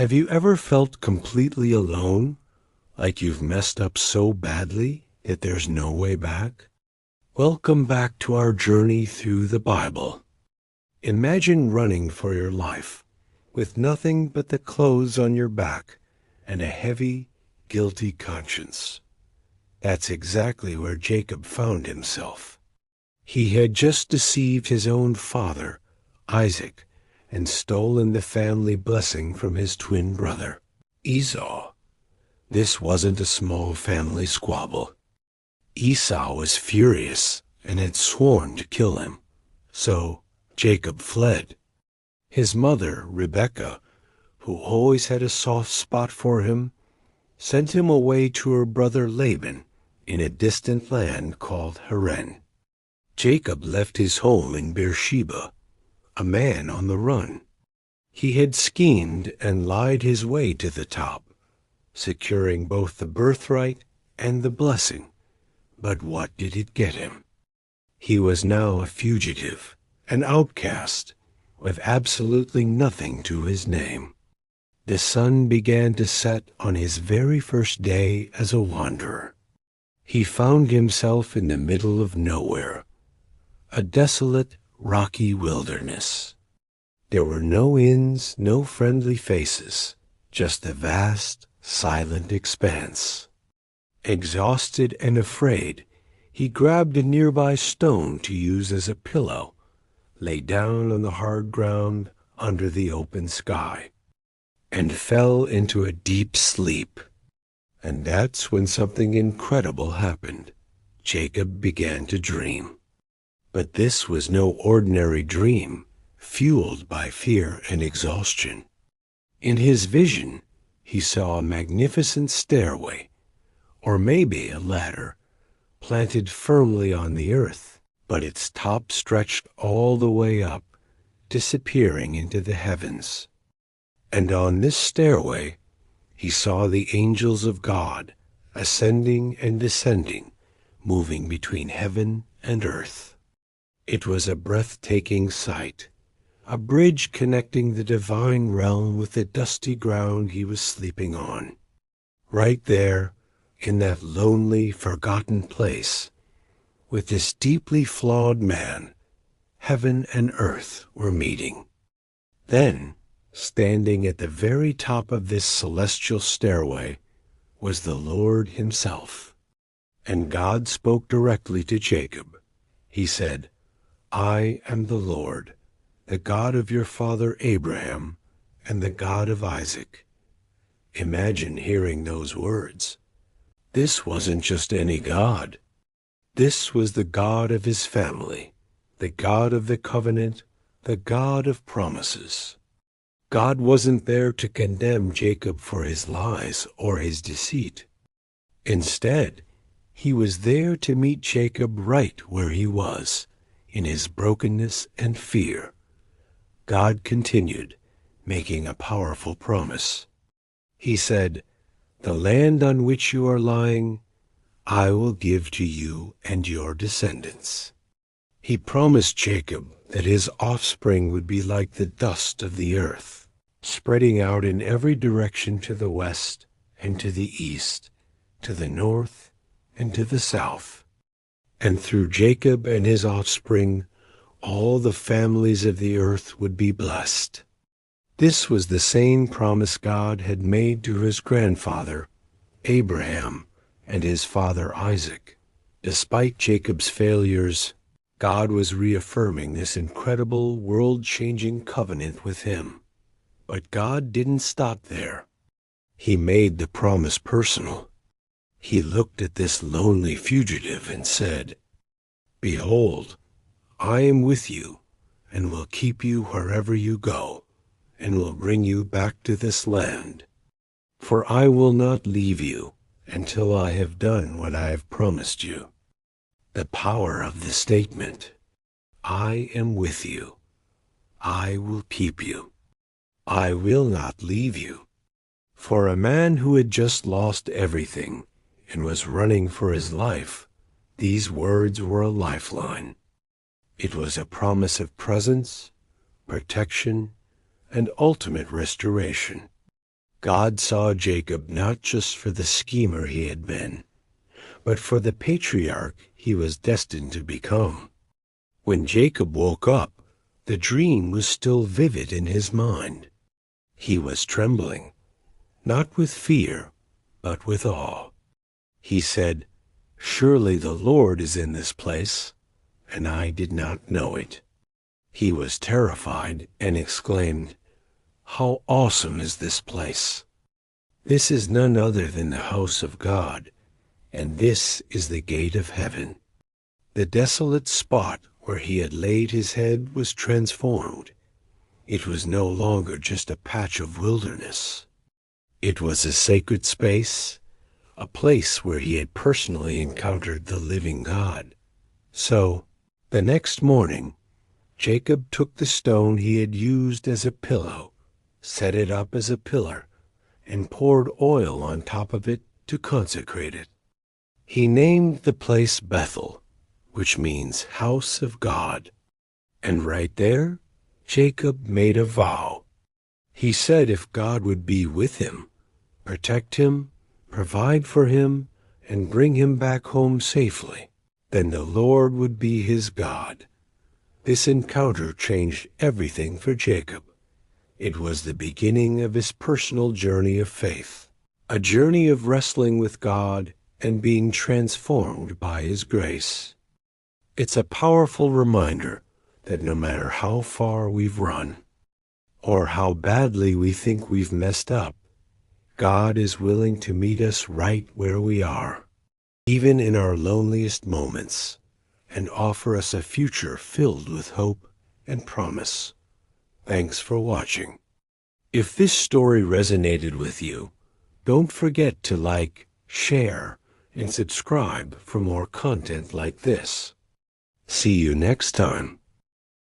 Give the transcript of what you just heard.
Have you ever felt completely alone? Like you've messed up so badly that there's no way back? Welcome back to our journey through the Bible. Imagine running for your life with nothing but the clothes on your back and a heavy, guilty conscience. That's exactly where Jacob found himself. He had just deceived his own father, Isaac, and stolen the family blessing from his twin brother, Esau. This wasn't a small family squabble. Esau was furious and had sworn to kill him. So Jacob fled. His mother, Rebekah, who always had a soft spot for him, sent him away to her brother Laban in a distant land called Haran. Jacob left his home in Beersheba, a man on the run. He had schemed and lied his way to the top, securing both the birthright and the blessing. But what did it get him? He was now a fugitive, an outcast, with absolutely nothing to his name. The sun began to set on his very first day as a wanderer. He found himself in the middle of nowhere, a desolate, rocky wilderness. There were no inns, no friendly faces, just a vast, silent expanse. Exhausted and afraid, he grabbed a nearby stone to use as a pillow, lay down on the hard ground under the open sky, and fell into a deep sleep. And that's when something incredible happened. Jacob began to dream. But this was no ordinary dream, fueled by fear and exhaustion. In his vision, he saw a magnificent stairway, or maybe a ladder, planted firmly on the earth, but its top stretched all the way up, disappearing into the heavens. And on this stairway, he saw the angels of God ascending and descending, moving between heaven and earth. It was a breathtaking sight, a bridge connecting the divine realm with the dusty ground he was sleeping on. Right there, in that lonely, forgotten place, with this deeply flawed man, heaven and earth were meeting. Then, standing at the very top of this celestial stairway, was the Lord himself. And God spoke directly to Jacob. He said, "I am the Lord, the God of your father Abraham, and the God of Isaac." Imagine hearing those words. This wasn't just any God. This was the God of his family, the God of the covenant, the God of promises. God wasn't there to condemn Jacob for his lies or his deceit. Instead, he was there to meet Jacob right where he was, in his brokenness and fear. God continued, making a powerful promise. He said, "The land on which you are lying, I will give to you and your descendants." He promised Jacob that his offspring would be like the dust of the earth, spreading out in every direction to the west and to the east, to the north and to the south. And through Jacob and his offspring, all the families of the earth would be blessed. This was the same promise God had made to his grandfather, Abraham, and his father Isaac. Despite Jacob's failures, God was reaffirming this incredible, world-changing covenant with him. But God didn't stop there. He made the promise personal. He looked at this lonely fugitive and said, "Behold, I am with you, and will keep you wherever you go, and will bring you back to this land. For I will not leave you until I have done what I have promised you." The power of the statement, "I am with you. I will keep you. I will not leave you." For a man who had just lost everything and was running for his life, these words were a lifeline. It was a promise of presence, protection, and ultimate restoration. God saw Jacob not just for the schemer he had been, but for the patriarch he was destined to become. When Jacob woke up, the dream was still vivid in his mind. He was trembling, not with fear, but with awe. He said, "Surely the Lord is in this place, and I did not know it." He was terrified and exclaimed, "How awesome is this place! This is none other than the house of God, and this is the gate of heaven." The desolate spot where he had laid his head was transformed. It was no longer just a patch of wilderness. It was a sacred space, a place where he had personally encountered the living God. So, the next morning, Jacob took the stone he had used as a pillow, set it up as a pillar, and poured oil on top of it to consecrate it. He named the place Bethel, which means house of God. And right there, Jacob made a vow. He said if God would be with him, protect him, provide for him, and bring him back home safely, then the Lord would be his God. This encounter changed everything for Jacob. It was the beginning of his personal journey of faith, a journey of wrestling with God and being transformed by his grace. It's a powerful reminder that no matter how far we've run, or how badly we think we've messed up, God is willing to meet us right where we are, even in our loneliest moments, and offer us a future filled with hope and promise. Thanks for watching. If this story resonated with you, don't forget to like, share, and subscribe for more content like this. See you next time.